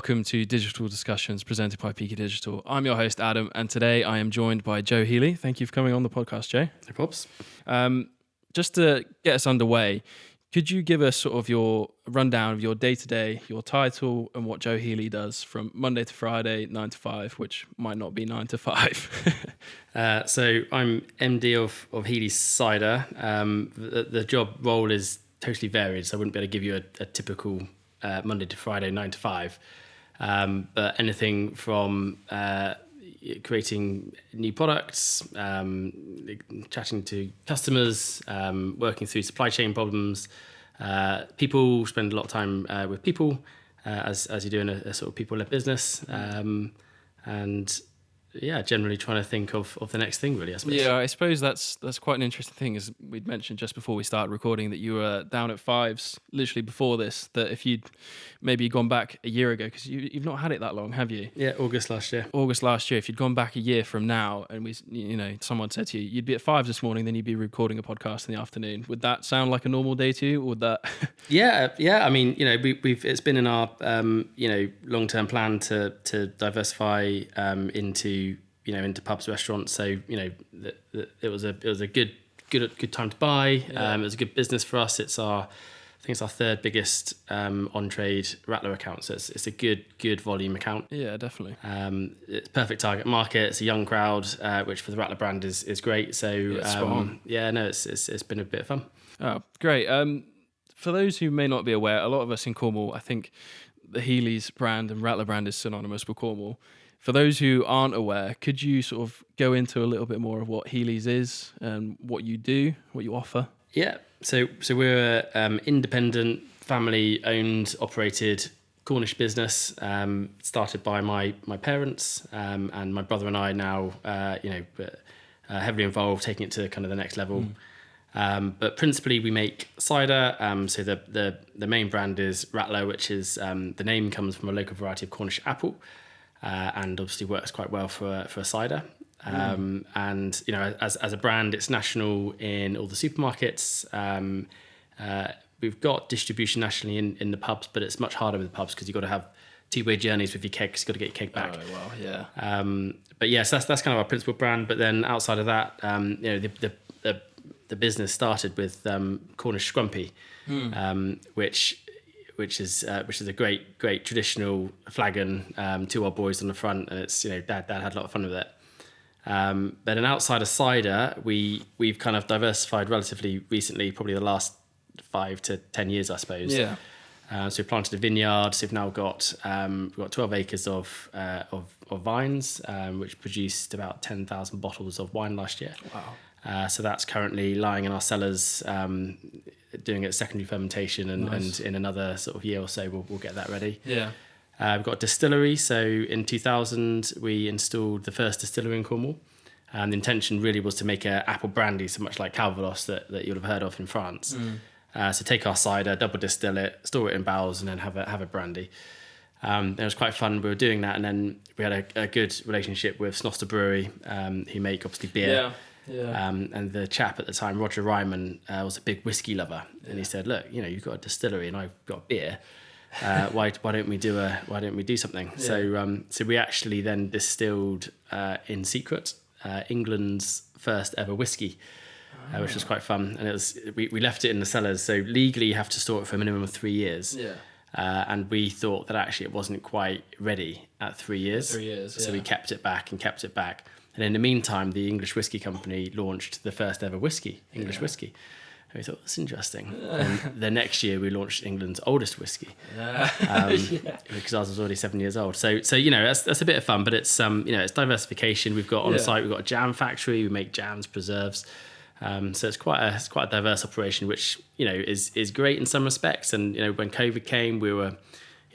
welcome to Digital Discussions presented by Peaky Digital. I'm your host, Adam, and today I am joined by Joe Healey. Thank you for coming on the podcast, Joe. No props. Just to get us underway, could you give us sort of your rundown of your day-to-day, your title, and what Joe Healey does from Monday to Friday, 9 to 5, which might not be 9 to 5? So I'm MD of Healey's Cider. The job role is totally varied, so I wouldn't be able to give you a typical Monday to Friday, 9 to 5. But anything from creating new products, chatting to customers, working through supply chain problems. People spend a lot of time with people, as you do in a sort of people-led business. And yeah, generally trying to think of the next thing, really, I suppose. Yeah, I suppose that's quite an interesting thing, as we'd mentioned just before we started recording, that you were down at Fives literally before this, that if you'd maybe gone back a year ago, because you've not had it that long, have you? Yeah, August last year. If you'd gone back a year from now and someone said to you, you'd be at Fives this morning, then you'd be recording a podcast in the afternoon. Would that sound like a normal day to you? Or would that? Yeah. I mean, we've it's been in our long-term plan to diversify into pubs, restaurants. So it was a good time to buy. Yeah. It was a good business for us. I think it's our third biggest on-trade Rattler account. So it's a good volume account. Yeah, definitely. It's perfect target market. It's a young crowd, which for the Rattler brand is great. So it's been a bit of fun. Oh, great. For those who may not be aware, a lot of us in Cornwall, I think the Healey's brand and Rattler brand is synonymous with Cornwall. For those who aren't aware, could you sort of go into a little bit more of what Healey's is and what you do, what you offer? Yeah, so we're an independent, family-owned, operated Cornish business, started by my parents, and my brother and I now, heavily involved, taking it to kind of the next level. But principally, we make cider. So the main brand is Rattler, which is the name comes from a local variety of Cornish apple. And obviously works quite well for a cider. And as a brand, it's national in all the supermarkets. We've got distribution nationally in the pubs, but it's much harder with the pubs because you've got to have two-way journeys with your keg. You've got to get your keg back. Oh, well, yeah. But yes, that's kind of our principal brand. But then outside of that, the business started with Cornish Scrumpy, which is a great traditional flagon, to our boys on the front, and it's dad had a lot of fun with it. But then outside of cider, we've kind of diversified relatively recently, probably the last 5 to 10 years, I suppose. Yeah. So we planted a vineyard. So we've now got 12 acres of vines, which produced about 10,000 bottles of wine last year. Wow. So that's currently lying in our cellars, doing its secondary fermentation, and in another sort of year or so we'll get that ready. Yeah. We've got a distillery. So in 2000 we installed the first distillery in Cornwall, and the intention really was to make a apple brandy, so much like Calvados that you'll have heard of in France. So take our cider, double distill it, store it in barrels, and then have a brandy. It was quite fun. We were doing that, and then we had a good relationship with Snoster Brewery, who make obviously beer. Yeah. And the chap at the time, Roger Ryman, was a big whiskey lover, and he said, "Look, you've got a distillery, and I've got beer. Why don't we do something?" Yeah. So we actually then distilled in secret England's first ever whiskey, which was quite fun. And we left it in the cellars. So legally, you have to store it for a minimum of 3 years. Yeah. And we thought that actually it wasn't quite ready at 3 years. 3 years. So we kept it back. And in the meantime, the English whiskey company launched the first ever English whiskey. And we thought, that's interesting. And the next year we launched England's oldest whiskey, because ours was already 7 years old. So that's a bit of fun, but it's it's diversification. We've got on site, we've got a jam factory. We make jams, preserves. So it's quite a diverse operation, which is great in some respects. And when COVID came, we were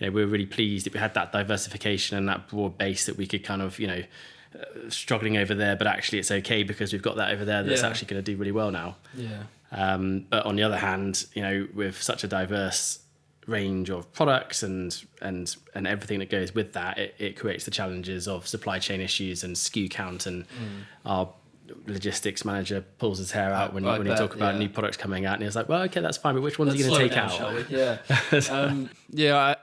really pleased that we had that diversification and that broad base that we could kind of struggling over there, but actually it's okay because we've got that over there that's actually going to do really well now. Yeah. But on the other hand, with such a diverse range of products and everything that goes with that, it creates the challenges of supply chain issues and SKU count, and our logistics manager pulls his hair out when you talk about new products coming out, and he's like, well, okay, that's fine, but which ones are you going to take out?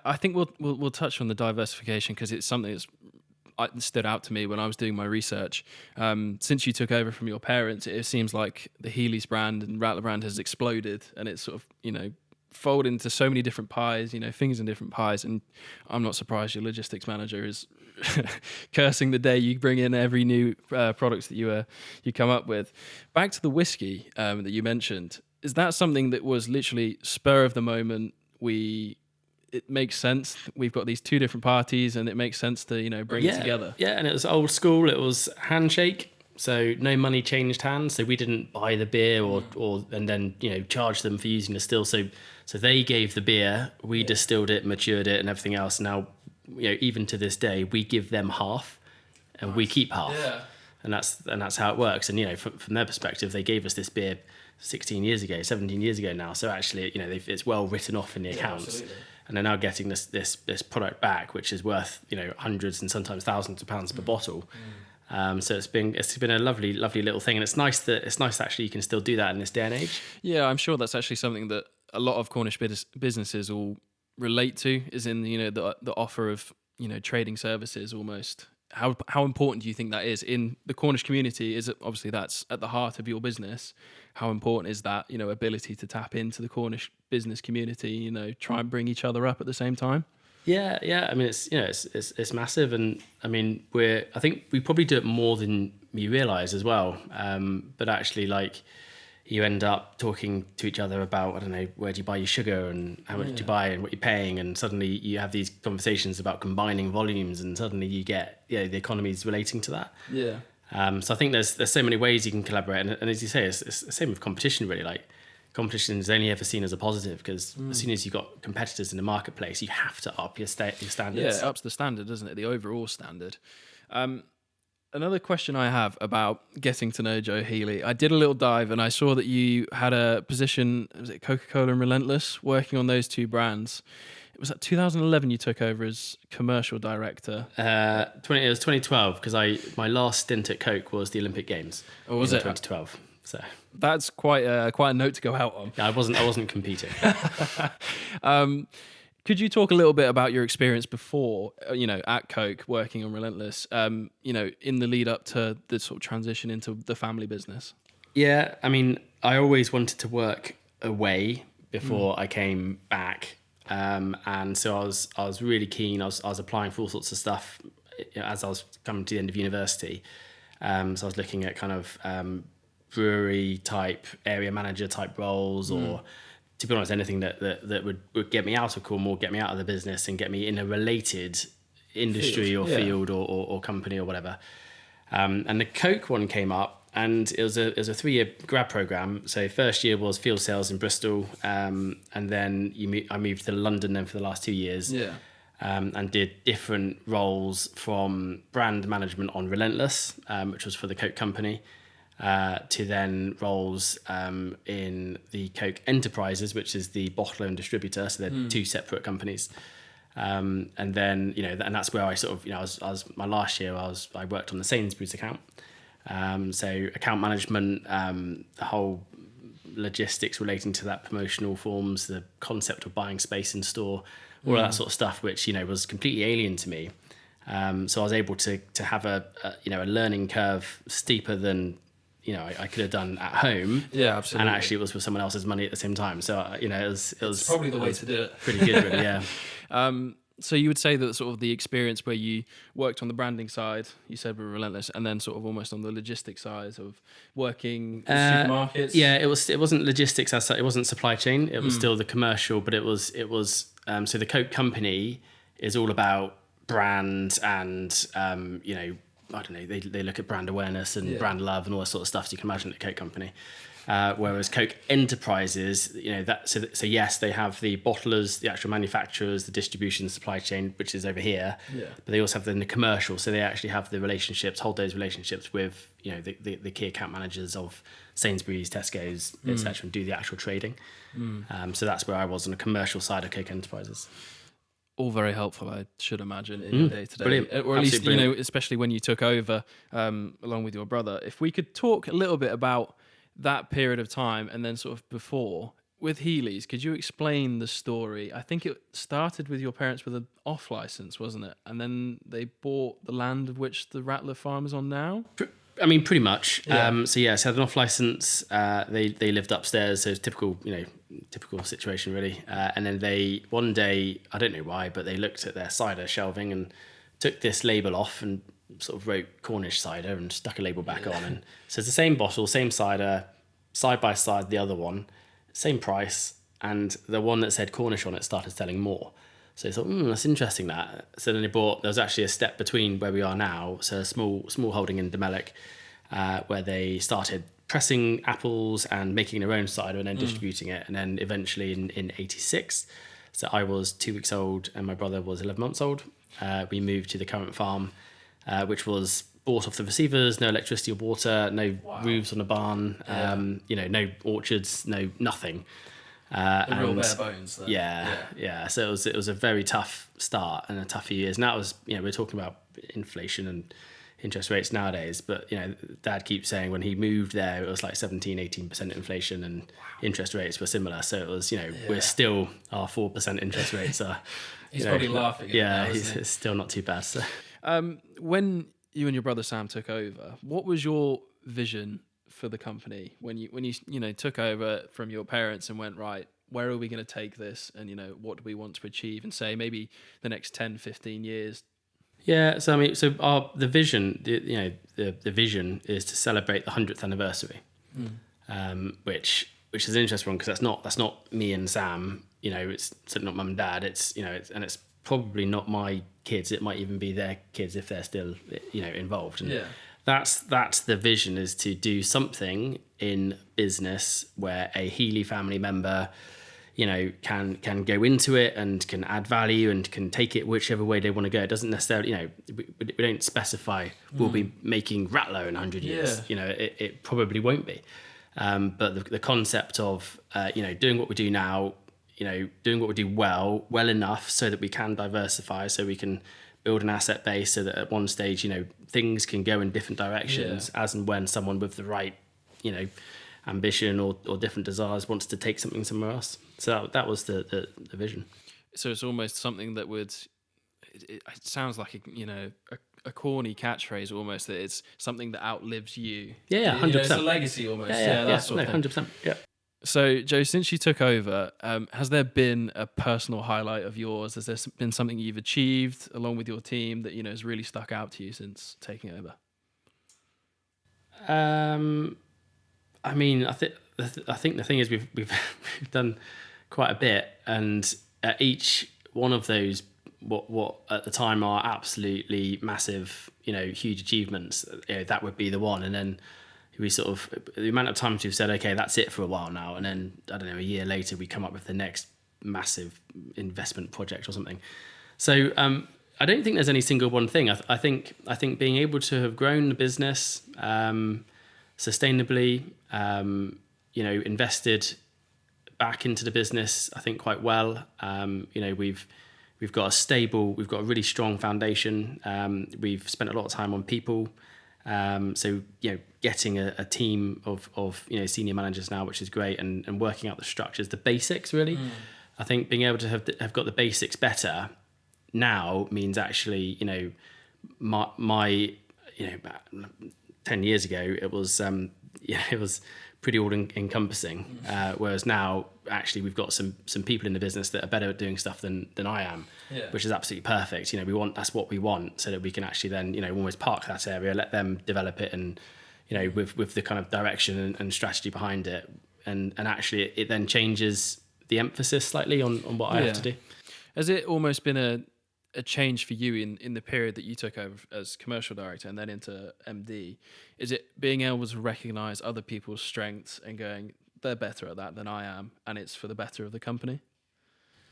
I I think we'll touch on the diversification because it's something that's stood out to me when I was doing my research. Since you took over from your parents, it seems like the Healey's brand and Rattler brand has exploded, and it's sort of, fold into so many different pies, fingers in different pies. And I'm not surprised your logistics manager is cursing the day you bring in every new products that you come up with. Back to the whiskey that you mentioned, is that something that was literally spur of the moment? It makes sense. We've got these two different parties, and it makes sense to bring it together. Yeah, and it was old school. It was handshake. So no money changed hands. So we didn't buy the beer or and then charge them for using the still. So they gave the beer, we distilled it, matured it, and everything else. Now even to this day, we give them half, and we keep half. Yeah. And that's how it works. And from their perspective, they gave us this beer 16 years ago, 17 years ago now. So actually, it's well written off in the accounts. Absolutely. And they're now getting this product back, which is worth hundreds and sometimes thousands of pounds per bottle. So it's been a lovely little thing, and it's nice that actually you can still do that in this day and age. Yeah, I'm sure that's actually something that a lot of Cornish businesses will relate to, is in the offer of trading services almost. How important do you think that is in the Cornish community? Is it obviously that's at the heart of your business? How important is that ability to tap into the Cornish business community? Try and bring each other up at the same time. Yeah. I mean, it's massive, and I mean, I think we probably do it more than you realise as well. But actually, you end up talking to each other about, I don't know, where do you buy your sugar and how much do you buy and what you're paying, and suddenly you have these conversations about combining volumes, and suddenly you get the economies relating to that. Yeah. So I think there's so many ways you can collaborate, and as you say, it's the same with competition really. Competition is only ever seen as a positive, because as soon as you've got competitors in the marketplace, you have to up your standards. Yeah, it ups the standard, doesn't it? The overall standard. Another question I have about getting to know Joe Healey. I did a little dive, and I saw that you had a position, was it Coca-Cola and Relentless, working on those two brands. It was 2011 you took over as commercial director. It was 2012, because my last stint at Coke was the Olympic Games. Oh, was it? 2012. So that's quite a note to go out on. Yeah, I wasn't competing. Could you talk a little bit about your experience before, at Coke, working on Relentless, in the lead up to the sort of transition into the family business? Yeah, I mean, I always wanted to work away before I came back, and so I was really keen. I was applying for all sorts of stuff as I was coming to the end of university. So I was looking at kind of brewery type, area manager type roles, or to be honest, anything that would get me out of Cornwall, get me out of the business, and get me in a related industry field or company or whatever. And the Coke one came up, and it was a 3-year grad program. So first year was field sales in Bristol, and then I moved to London then for the last 2 years. Yeah. And did different roles, from brand management on Relentless, which was for the Coke company, to then roles in the Coke Enterprises, which is the bottler and distributor. So they're two separate companies. And then, and that's where I sort of, I was my last year, I worked on the Sainsbury's account. So account management, the whole logistics relating to that, promotional forms, the concept of buying space in store, all of that sort of stuff, which, was completely alien to me. So I was able to have a learning curve steeper than, I could have done at home. Yeah, absolutely. And actually it was with someone else's money at the same time. So, it was probably the way to do it. Pretty good, really, yeah. So you would say that sort of the experience where you worked on the branding side, you said with Relentless, and then sort of almost on the logistics side of working in supermarkets. Yeah, it wasn't logistics as such. It wasn't supply chain. It was still the commercial, but it was. So the Coke company is all about brand and I don't know. They look at brand awareness and brand love and all that sort of stuff. So you can imagine at a Coke company. Whereas Coke Enterprises, so yes, they have the bottlers, the actual manufacturers, the distribution, supply chain, which is over here. Yeah. But they also have the commercial, so they actually have the relationships, hold those relationships with the key account managers of Sainsbury's, Tesco's, etc., and do the actual trading. So that's where I was on the commercial side of Coke Enterprises. All very helpful, I should imagine, in your day-to-day. Brilliant. Or at least, especially when you took over along with your brother. If we could talk a little bit about that period of time and then sort of before, with Healey's, could you explain the story? I think it started with your parents with an off license, wasn't it? And then they bought the land of which the Rattler farm is on now. I mean, pretty much. Yeah. So had an off license. They lived upstairs, so it's typical, typical situation really. And then they one day, I don't know why, but they looked at their cider shelving and took this label off and sort of wrote Cornish cider and stuck a label back on. And so it's the same bottle, same cider, side by side the other one, same price, and the one that said Cornish on it started selling more. So they thought, that's interesting that. So then there was actually a step between where we are now, so a small holding in Demelic, where they started pressing apples and making their own cider and then distributing it. And then eventually in 86, so I was 2 weeks old and my brother was 11 months old, we moved to the current farm, which was bought off the receivers, no electricity or water, no roofs on the barn, no orchards, no nothing. Real bare bones. Then. Yeah. So it was a very tough start and a tough few years. And that was, we're talking about inflation and interest rates nowadays, but Dad keeps saying when he moved there, it was like 17-18% inflation and interest rates were similar. So it was, we're still, our 4% interest rates are. He's probably laughing. It's still not too bad. So, when you and your brother Sam took over, what was your vision for the company when you took over from your parents and went, right, where are we going to take this, and what do we want to achieve, and say maybe the next 10-15 years? So I mean, the vision, the vision is to celebrate the 100th anniversary, which is an interesting one because that's not me and Sam. It's certainly not mum and dad. It's probably not my kids. It might even be their kids if they're still involved. And that's the vision, is to do something in business where a Healey family member can go into it and can add value and can take it whichever way they want to go. It doesn't necessarily, we don't specify we'll be making Rattler in 100 years. It probably won't be. But the concept of, doing what we do now, doing what we do well enough so that we can diversify, so we can build an asset base so that at one stage, things can go in different directions as and when someone with the right, ambition or different desires wants to take something somewhere else. So that was the vision. So it's almost something that would, it sounds like a corny catchphrase almost, that it's something that outlives you. 100%. It's a legacy almost. That sort of thing. 100%. Yeah. So Joe, since you took over, has there been a personal highlight of yours? Has there been something you've achieved along with your team that has really stuck out to you since taking over? I mean, I think the thing is we've done quite a bit, and at each one of those, what at the time are absolutely massive, huge achievements, that would be the one. And then we sort of, the amount of times we've said, okay, that's it for a while now, and then I don't know, a year later we come up with the next massive investment project or something. So I don't think there's any single one thing. I think being able to have grown the business sustainably, invested back into the business, I think quite well. We've got a really strong foundation. We've spent a lot of time on people. So getting a team of senior managers now, which is great, and working out the structures, the basics really. I think being able to have got the basics better now means actually, my 10 years ago it was pretty all encompassing. Whereas now actually we've got some people in the business that are better at doing stuff than I am, which is absolutely perfect. That's what we want, so that we can actually then, almost park that area, let them develop it, and, with the kind of direction and strategy behind it. And actually it then changes the emphasis slightly on what I have to do. Has it almost been a change for you in the period that you took over as commercial director and then into MD? Is it being able to recognize other people's strengths and going, they're better at that than I am, and it's for the better of the company?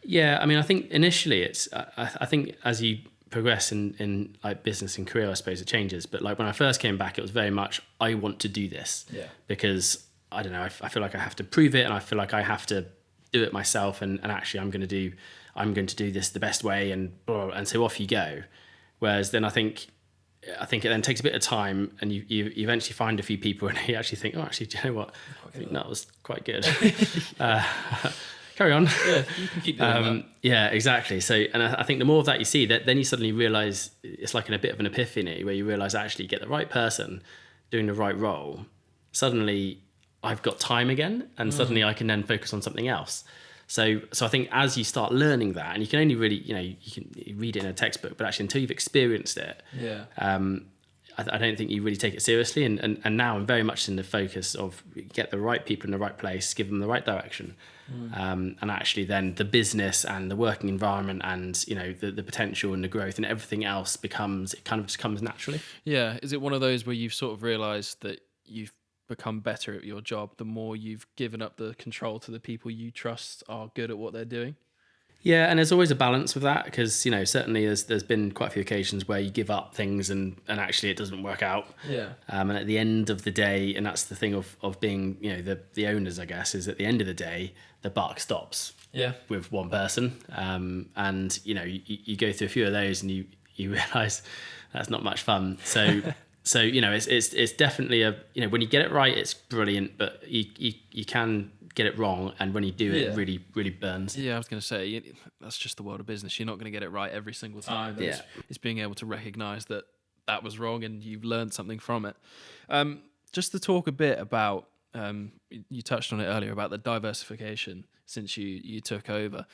Yeah, I mean, I think initially it's, I think as you progress in like business and career, I suppose it changes. But like when I first came back, it was very much, I want to do this because I don't know, I feel like I have to prove it, and I feel like I have to do it myself, and actually I'm going to do this the best way, and so off you go. Whereas then I think I think it then takes a bit of time, and you eventually find a few people, and you actually think, oh, actually, do you know what? I think that was quite good. Carry on. Yeah, you can keep doing that. Yeah, exactly. So, and I think the more of that you see, that then you suddenly realise it's like a bit of an epiphany where you realise actually you get the right person doing the right role. Suddenly, I've got time again, and suddenly I can then focus on something else. So I think as you start learning that, and you can only really, you can read it in a textbook, but actually until you've experienced it, I don't think you really take it seriously. And now I'm very much in the focus of get the right people in the right place, give them the right direction. And actually then the business and the working environment and, the potential and the growth and everything else it kind of just comes naturally. Yeah. Is it one of those where you've sort of realised that you've become better at your job the more you've given up the control to the people you trust are good at what they're doing? Yeah, and there's always a balance with that because, certainly there's been quite a few occasions where you give up things and actually it doesn't work out. Yeah. And at the end of the day, and that's the thing of being, the owners, I guess, is at the end of the day, the buck stops with one person. And, you go through a few of those and you realise that's not much fun. So, it's definitely when you get it right, it's brilliant, but you can get it wrong, and when you do it really really burns. I was going to say that's just the world of business. You're not going to get it right every single time. It's being able to recognize that was wrong and you've learned something from it. Just to talk a bit about you touched on it earlier about the diversification since you took over.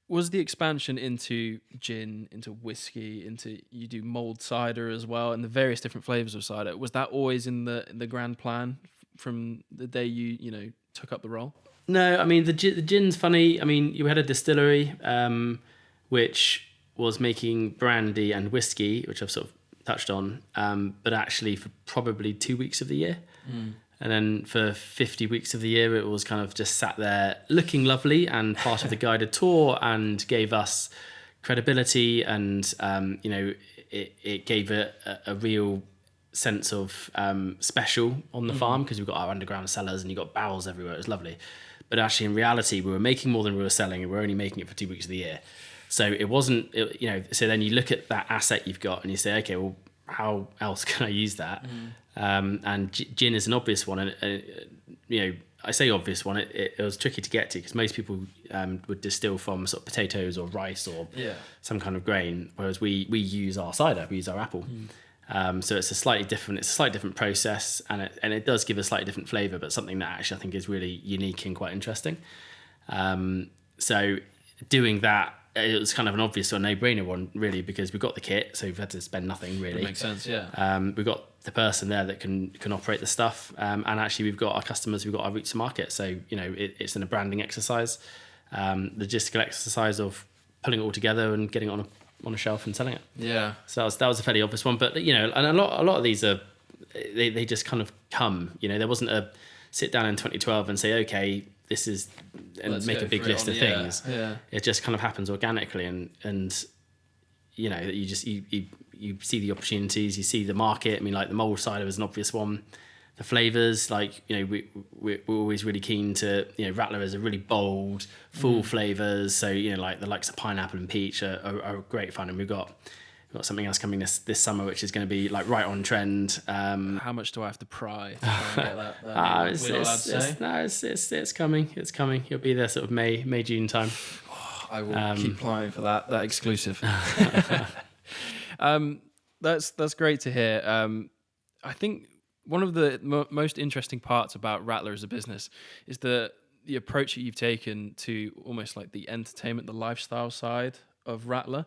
Was the expansion into gin, into whiskey, into you do mulled cider as well, and the various different flavors of cider? Was that always in the grand plan from the day you took up the role? No, I mean the gin's funny. I mean you had a distillery which was making brandy and whiskey, which I've sort of touched on, but actually for probably 2 weeks of the year. And then for 50 weeks of the year, it was kind of just sat there looking lovely and part of the guided tour and gave us credibility and, it gave a real sense of special on the farm because we've got our underground cellars and you've got barrels everywhere. It was lovely. But actually, in reality, we were making more than we were selling and we were only making it for 2 weeks of the year. So it wasn't, so then you look at that asset you've got and you say, okay, well, how else can I use that? And gin is an obvious one. And, I say obvious one, it was tricky to get to because most people would distill from sort of potatoes or rice or some kind of grain, whereas we use our cider, we use our apple. So it's a slightly different process, and it does give a slightly different flavour, but something that actually I think is really unique and quite interesting. So doing that, it was kind of an obvious or no-brainer one, really, because we've got the kit, so we've had to spend nothing really. That makes sense, yeah. We've got the person there that can operate the stuff, and actually we've got our customers, we've got our routes to market. So it's in a branding exercise, logistical exercise of pulling it all together and getting it on a shelf and selling it. Yeah. So that was a fairly obvious one, but and a lot of these are they just kind of come. There wasn't a sit down in 2012 and say, okay, this is, and let's make a big list of things. Yeah. It just kind of happens organically, and you see the opportunities, you see the market. I mean, like the mulled cider was an obvious one. The flavors, like we're always really keen to. Rattler is a really bold, full flavors. So like the likes of pineapple and peach are great fun, and we've got something else coming this summer, which is going to be like right on trend. How much do I have to pry to try and get that? It's coming. It's coming. You'll be there sort of May June time. I will keep plying for that exclusive. That's great to hear. I think one of the most interesting parts about Rattler as a business is the approach that you've taken to almost like the entertainment, the lifestyle side of Rattler.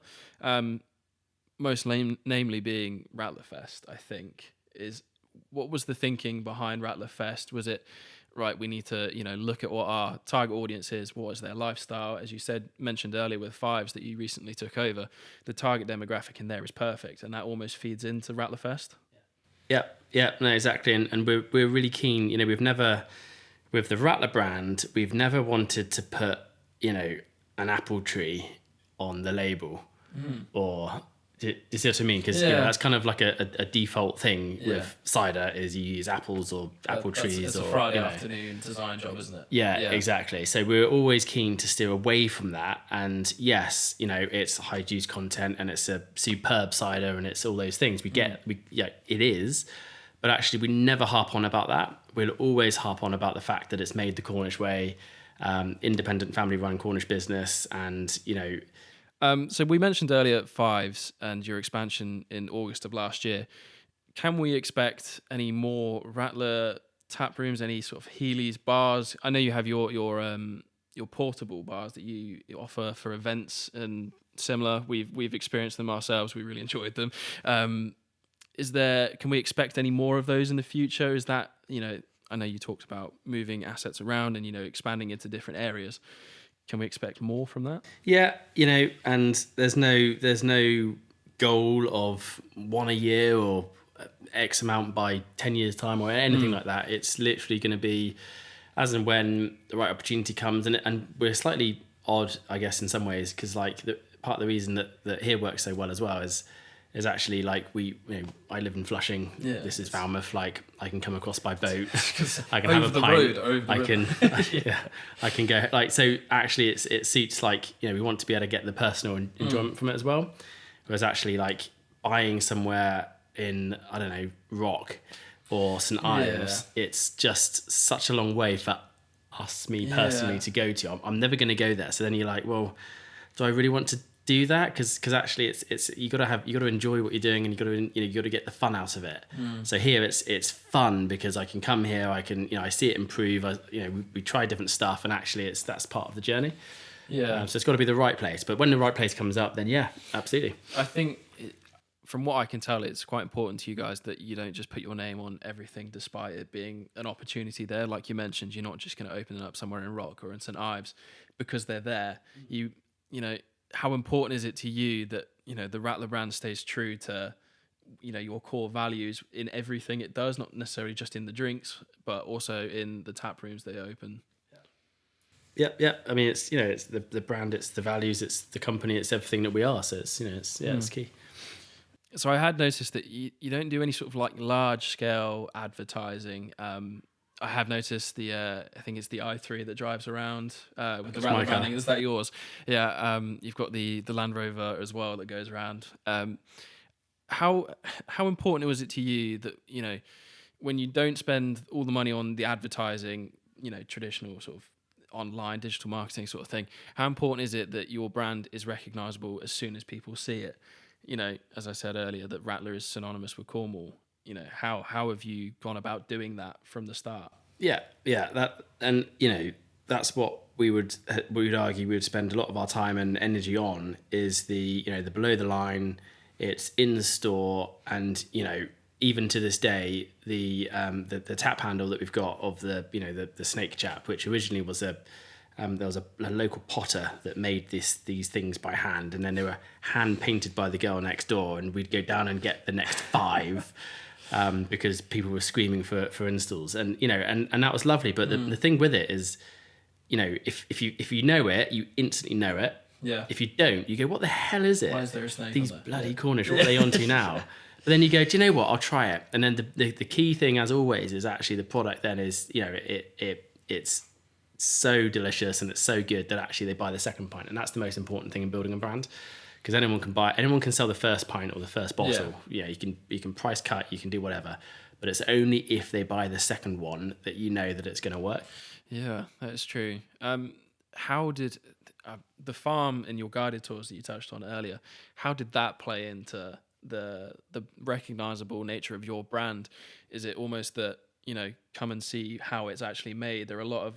Most namely being Rattler Fest, I think. What was the thinking behind Rattler Fest? Was it, right, we need to look at what our target audience is, what is their lifestyle? As you mentioned earlier with Fives that you recently took over, the target demographic in there is perfect, and that almost feeds into Rattler Fest. Yeah, no, exactly. And we're really keen, we've never, with the Rattler brand, we've never wanted to put, an apple tree on the label or Do you see what I mean? Because that's kind of like a default thing with cider is you use apples or apple trees. It's or a Friday afternoon design job, isn't it? Yeah, exactly. So we're always keen to steer away from that. And yes, it's high juice content and it's a superb cider and it's all those things. It is. But actually, we never harp on about that. We'll always harp on about the fact that it's made the Cornish way, independent family-run Cornish business, and So we mentioned earlier Fives and your expansion in August of last year. Can we expect any more Rattler tap rooms? Any sort of Healey's bars? I know you have your portable bars that you offer for events and similar. We've experienced them ourselves. We really enjoyed them. Can we expect any more of those in the future? Is that, I know you talked about moving assets around and, expanding into different areas. Can we expect more from that? Yeah, and there's no goal of one a year or X amount by 10 years time or anything like that. It's literally going to be as and when the right opportunity comes. And we're slightly odd, I guess, in some ways, because part of the reason that here works so well as well is actually I live in Flushing. Yeah, this is Falmouth. I can come across by boat. I can have a pint. I can go so. Actually, it suits we want to be able to get the personal enjoyment from it as well. Whereas actually buying somewhere in Rock or St Ives, it's just such a long way for me personally to go to. I'm never going to go there. So then you're like, well, do I really want to do that? Because actually it's you got to enjoy what you're doing, and you got to get the fun out of it. So here it's fun because I can come here, I can I see it improve. We try different stuff, and actually that's part of the journey. So it's got to be the right place. But when the right place comes up, then absolutely. I think from what I can tell, it's quite important to you guys that you don't just put your name on everything, despite it being an opportunity there. Like you mentioned, you're not just going to open it up somewhere in Rock or in St Ives because they're there. How important is it to you that the Rattler brand stays true to your core values in everything it does, not necessarily just in the drinks, but also in the tap rooms they open? Yeah. I mean, it's it's the brand, it's the values, it's the company, it's everything that we are. So it's it's key. So I had noticed that you don't do any sort of large scale advertising. I have noticed I think it's the i3 that drives around with the Rattler branding. Is that yours? Yeah. You've got the Land Rover as well that goes around. How important was it to you that when you don't spend all the money on the advertising, traditional sort of online digital marketing sort of thing, how important is it that your brand is recognizable as soon as people see it? As I said earlier, that Rattler is synonymous with Cornwall. How have you gone about doing that from the start? That's what we would argue we would spend a lot of our time and energy on is the below the line. It's in the store, and even to this day the tap handle that we've got of the snake chap, which originally was there was a local potter that made these things by hand, and then they were hand painted by the girl next door, and we'd go down and get the next 5 because people were screaming for installs, and and that was lovely. But the thing with it is, if you know it, you instantly know it. Yeah. If you don't, you go, what the hell is it? Why is there a snake? These on there? bloody Cornish, what are they onto now? But then you go, do you know what? I'll try it. And then the key thing, as always, is actually the product. Then is it's so delicious and it's so good that actually they buy the second pint, and that's the most important thing in building a brand, because anyone can sell the first pint or the first bottle. You can price cut, you can do whatever, but it's only if they buy the second one that that it's going to work. Yeah, that's true. How did the farm and your guided tours that you touched on earlier, how did that play into the recognizable nature of your brand? Is it almost that come and see how it's actually made? There are a lot of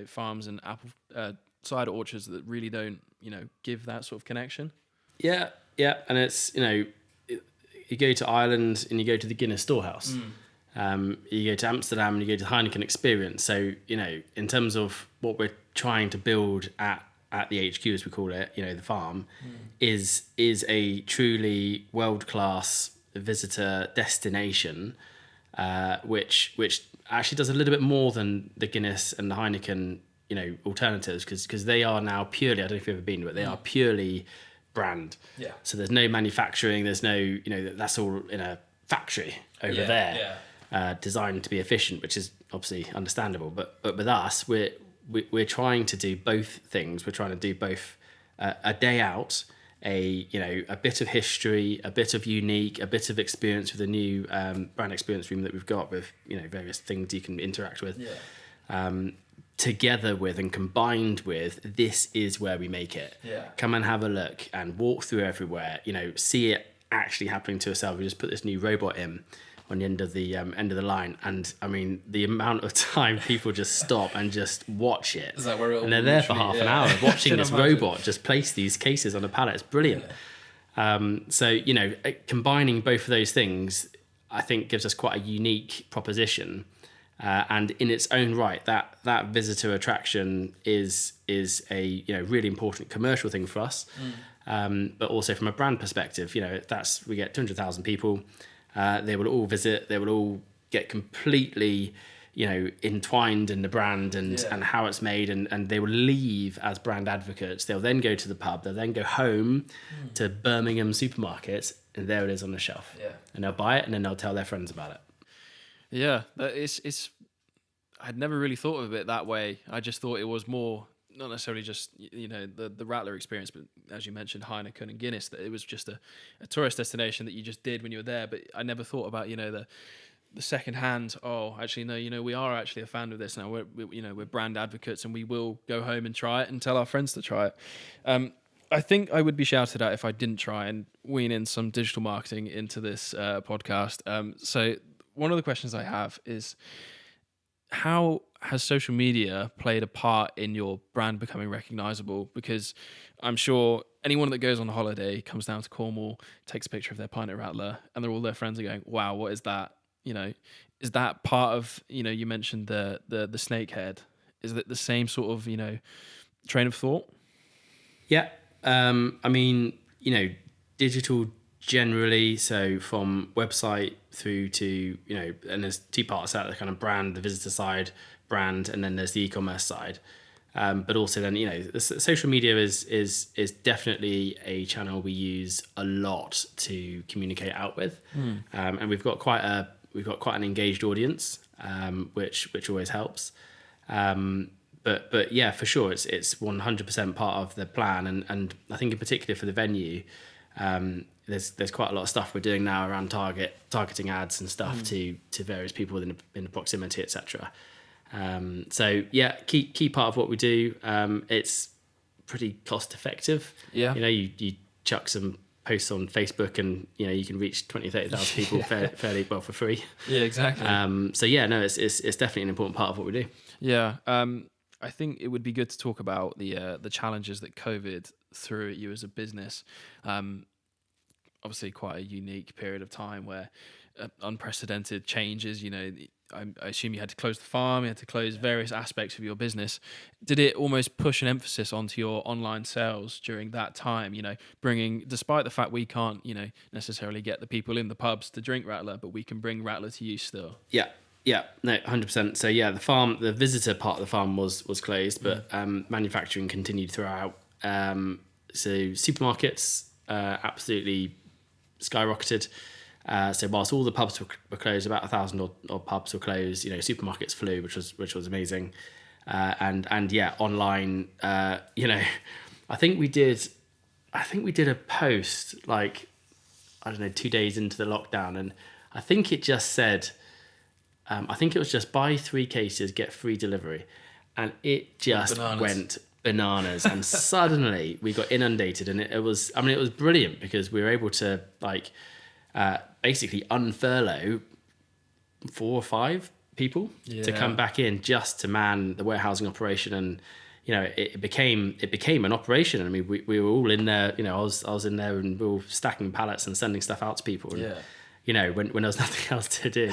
farms and apple cider orchards that really don't give that sort of connection. Yeah, and it's you go to Ireland and you go to the Guinness Storehouse. You go to Amsterdam and you go to the Heineken Experience. So in terms of what we're trying to build at the HQ, as we call it, the farm, is a truly world-class visitor destination, which actually does a little bit more than the Guinness and the Heineken, alternatives, because they are now purely, I don't know if you've ever been to it, they are purely brand. Yeah. So there's no manufacturing. There's no, that's all in a factory over there, designed to be efficient, which is obviously understandable. But with us, we're trying to do both things. We're trying to do both a day out, a bit of history, a bit of unique, a bit of experience with a new brand experience room that we've got with various things you can interact with. Together with and combined with, this is where we make it. Come and have a look and walk through everywhere. See it actually happening to yourself. We just put this new robot in on the end of the line, and I mean the amount of time people just stop and just watch it, and they're there for half an hour watching this robot just place these cases on a pallet. It's brilliant. So combining both of those things, I think, gives us quite a unique proposition. And in its own right, that visitor attraction is a really important commercial thing for us, but also from a brand perspective, we get 200,000 people. They will all visit. They will all get completely, entwined in the brand and how it's made, and they will leave as brand advocates. They'll then go to the pub. They'll then go home to Birmingham supermarkets, and there it is on the shelf. And they'll buy it, and then they'll tell their friends about it. Yeah, it's. I'd never really thought of it that way. I just thought it was more, not necessarily just the Rattler experience, but as you mentioned, Heineken and Guinness. That it was just a tourist destination that you just did when you were there. But I never thought about the second hand. Oh, actually no, we are actually a fan of this now. We're brand advocates, and we will go home and try it and tell our friends to try it. I think I would be shouted at if I didn't try and wean in some digital marketing into this podcast. So one of the questions I have is, how has social media played a part in your brand becoming recognizable? Because I'm sure anyone that goes on a holiday, comes down to Cornwall, takes a picture of their pint at Rattler, and all their friends are going, wow, what is that? Is that part of, you mentioned the snake head. Is it the same sort of, train of thought? Yeah. I mean, digital generally, so from website through to, and there's two parts out, the kind of brand, the visitor side brand, and then there's the e-commerce side. But also then, the social media is definitely a channel we use a lot to communicate out with. And we've got quite an engaged audience, which always helps. But yeah, for sure, it's 100% part of the plan. And I think in particular for the venue, there's quite a lot of stuff we're doing now around targeting ads and stuff to various people in the proximity, etc. So yeah, key part of what we do. It's pretty cost effective. Yeah. You chuck some posts on Facebook and you can reach 20,000-30,000 people fairly well for free. Yeah, exactly. So yeah, no, it's definitely an important part of what we do. Yeah. I think it would be good to talk about the challenges that COVID threw at you as a business. Obviously quite a unique period of time where unprecedented changes, I assume you had to close the farm, you had to close various aspects of your business. Did it almost push an emphasis onto your online sales during that time, bringing, despite the fact we can't, necessarily get the people in the pubs to drink Rattler, but we can bring Rattler to you still? Yeah, no, 100%. So yeah, the visitor part of the farm was closed, but manufacturing continued throughout. So supermarkets absolutely skyrocketed. So whilst all the pubs were closed, about 1,000 odd pubs were closed. Supermarkets flew, which was amazing. And yeah, online. I think we did a post 2 days into the lockdown, and I think it just said, I think it was just buy 3 cases, get free delivery, and it just went bananas. And suddenly we got inundated, and it was brilliant because we were able to basically unfurlough 4 or 5 people to come back in just to man the warehousing operation. And it became an operation. I mean, we were all in there. I was in there, and we were all stacking pallets and sending stuff out to people. And, when there was nothing else to do,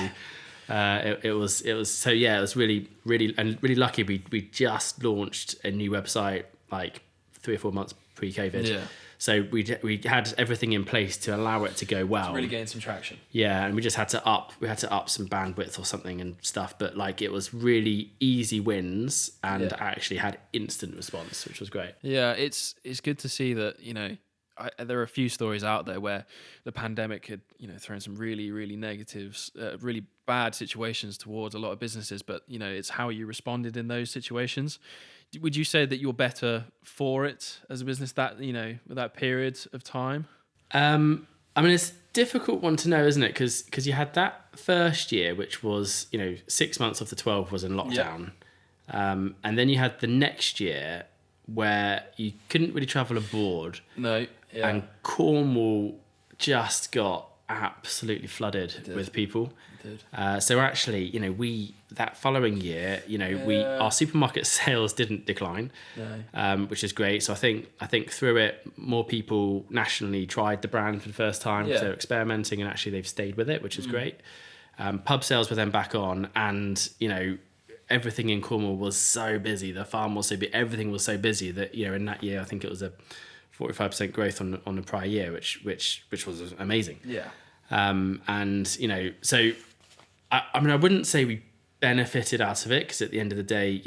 it was so yeah, it was really lucky. We just launched a new website 3 or 4 months pre-COVID. Yeah. So we had everything in place to allow it to go well. To really gain some traction. Yeah, and we just had to up some bandwidth or something and stuff. But it was really easy wins, and actually had instant response, which was great. Yeah, it's good to see that there are a few stories out there where the pandemic had, thrown some really, really negatives, really bad situations towards a lot of businesses. But it's how you responded in those situations. Would you say that you're better for it as a business that with that period of time? I mean, it's a difficult one to know, isn't it? Because you had that first year, which was 6 months of the 12 was in lockdown, and then you had the next year where you couldn't really travel abroad. No. Yeah. And Cornwall just got absolutely flooded with people. It did. So actually, we that following year, our supermarket sales didn't decline, which is great. So I think through it, more people nationally tried the brand for the first time. Yeah. So experimenting, and actually they've stayed with it, which is great. Pub sales were then back on, and everything in Cornwall was so busy. The farm was so busy. Everything was so busy that in that year, I think it was a 45% growth on the prior year, which was amazing. Yeah. And so I mean, I wouldn't say we benefited out of it, because at the end of the day,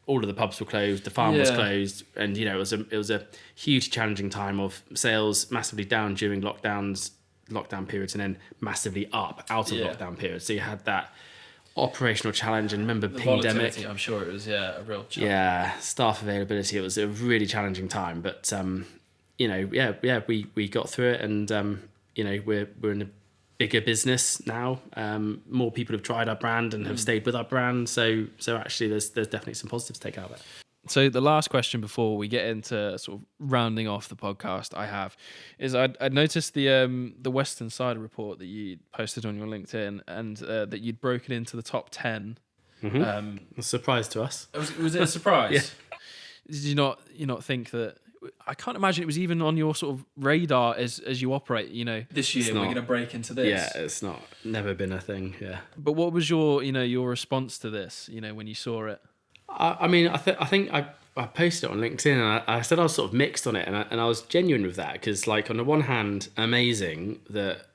all of the pubs were closed, the farm was closed, and it was a huge challenging time of sales massively down during lockdown periods, and then massively up out of lockdown periods. So you had that operational challenge, and remember the pandemic. I'm sure it was a real challenge. Yeah, staff availability. It was a really challenging time, but we got through it, and we're in a bigger business now. More people have tried our brand and have stayed with our brand. So actually, there's definitely some positives to take out of it. So the last question before we get into sort of rounding off the podcast I have is I'd noticed the Western Cider report that you posted on your LinkedIn, and that you'd broken into the top 10. A surprise to us. Was it a surprise? Yeah. Did you not think that? I can't imagine it was even on your sort of radar as you operate. This year we're going to break into this. Yeah, it's never been a thing. Yeah. But what was your your response to this? When you saw it. I mean, I think I posted it on LinkedIn, and I said I was sort of mixed on it, and I was genuine with that, because like on the one hand, amazing that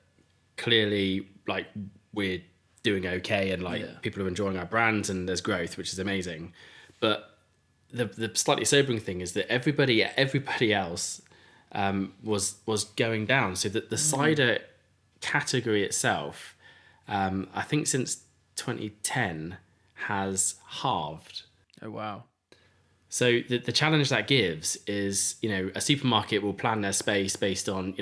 clearly like we're doing okay, and like people are enjoying our brands, and there's growth, which is amazing. But the slightly sobering thing is that everybody else was going down. So that the cider category itself, I think since 2010 has halved. Oh, wow. So the challenge that gives is, a supermarket will plan their space based on,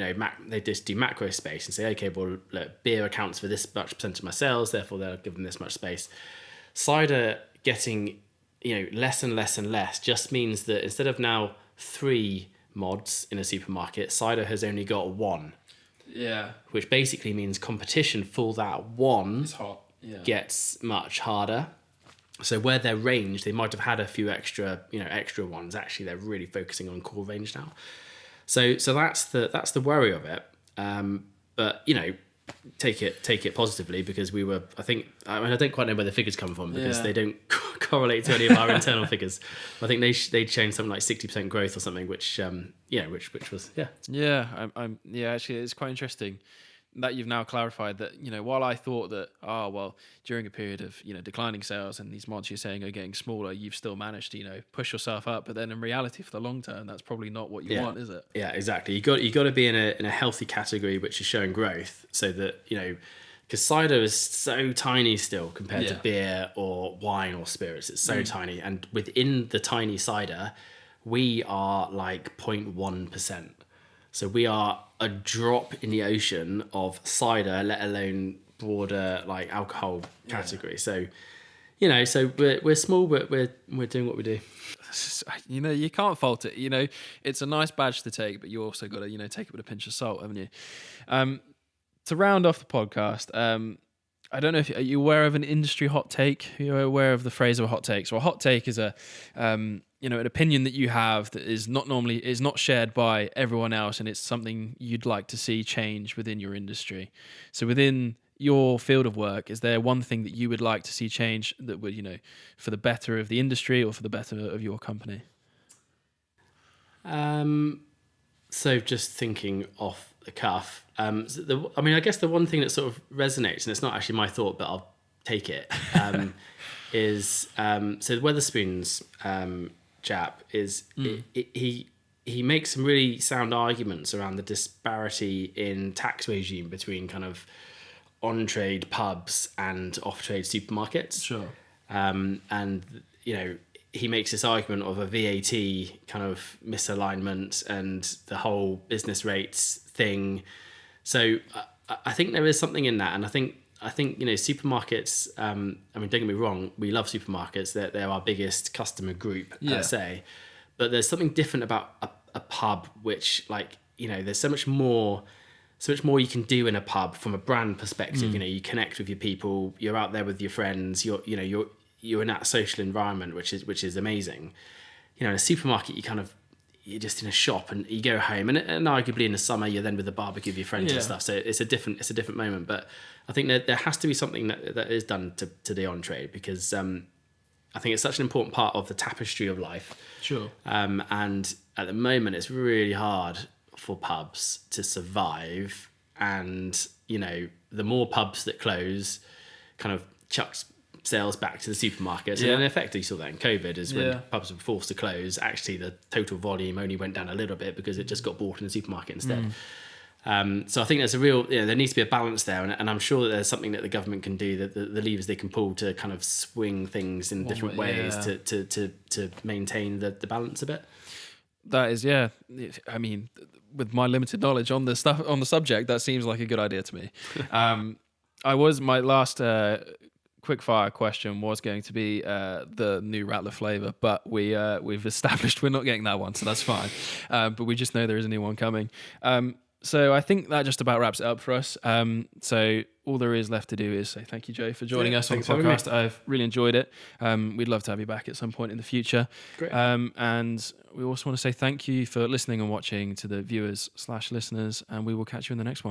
they just do macro space and say, okay, well, look, beer accounts for this much percent of my sales, therefore they'll give them this much space. Cider getting, less and less and less just means that instead of now 3 mods in a supermarket, cider has only got 1. Yeah. Which basically means competition for that 1 It's hot. Yeah. gets much harder. So where they're ranged, they might have had a few extra ones. Actually, they're really focusing on core range now. So that's the worry of it. But take it positively, because we were. I don't quite know where the figures come from, because they don't correlate to any of our internal figures. I think they'd shown something like 60% growth or something, which was. Actually, it's quite interesting that you've now clarified that, while I thought that, during a period of, declining sales and these mods you're saying are getting smaller, you've still managed to, push yourself up. But then in reality, for the long term, that's probably not what you want, is it? Yeah, exactly. You got to be in a healthy category which is showing growth, so that, because cider is so tiny still compared to beer or wine or spirits. It's so tiny. And within the tiny cider, we are like 0.1%. So we are a drop in the ocean of cider, let alone broader like alcohol category. So, so we're small, but we're doing what we do. You can't fault it. It's a nice badge to take, but you also got to take it with a pinch of salt, haven't you? To round off the podcast, I don't know if are you aware of an industry hot take. You're aware of the phrase of a hot take. So a hot take is an opinion that you have that is not shared by everyone else, and it's something you'd like to see change within your industry. So within your field of work, is there one thing that you would like to see change that would, for the better of the industry or for the better of your company? So just thinking off the cuff, I guess the one thing that sort of resonates, and it's not actually my thought, but I'll take it, is so Weatherspoon's chap is he makes some really sound arguments around the disparity in tax regime between kind of on-trade pubs and off-trade supermarkets. Sure. And, you know, he makes this argument of a VAT kind of misalignment and the whole business rates thing. So I think there is something in that. And I think you know, supermarkets, I mean, don't get me wrong, we love supermarkets. They're our biggest customer group, per se. But there's something different about a pub, which, like, you know, there's so much more you can do in a pub from a brand perspective. You know, you connect with your people, you're out there with your friends, you're in that social environment, which is amazing. You know, in a supermarket, you're just in a shop and you go home, and arguably in the summer you're then with the barbecue with your friends and stuff. So it's a different moment. But I think that there has to be something that is done to the on-trade, because I think it's such an important part of the tapestry of life. Sure. And at the moment, it's really hard for pubs to survive. And, you know, the more pubs that close kind of chucks sales back to the supermarkets. And in effect, you saw that in COVID, is when pubs were forced to close, actually the total volume only went down a little bit because it just got bought in the supermarket instead. So I think there's there needs to be a balance there, and I'm sure that there's something that the government can do, that the levers they can pull to kind of swing things in different ways to maintain the balance a bit. That is, I mean, with my limited knowledge on the subject, that seems like a good idea to me. My last quick fire question was going to be the new Rattler flavour, but we've established we're not getting that one, so that's fine. But we just know there is a new one coming. So I think that just about wraps it up for us. So all there is left to do is say thank you, Joe, for joining us on the podcast. I've really enjoyed it. We'd love to have you back at some point in the future. Great. And we also want to say thank you for listening and watching to the viewers/listeners, and we will catch you in the next one.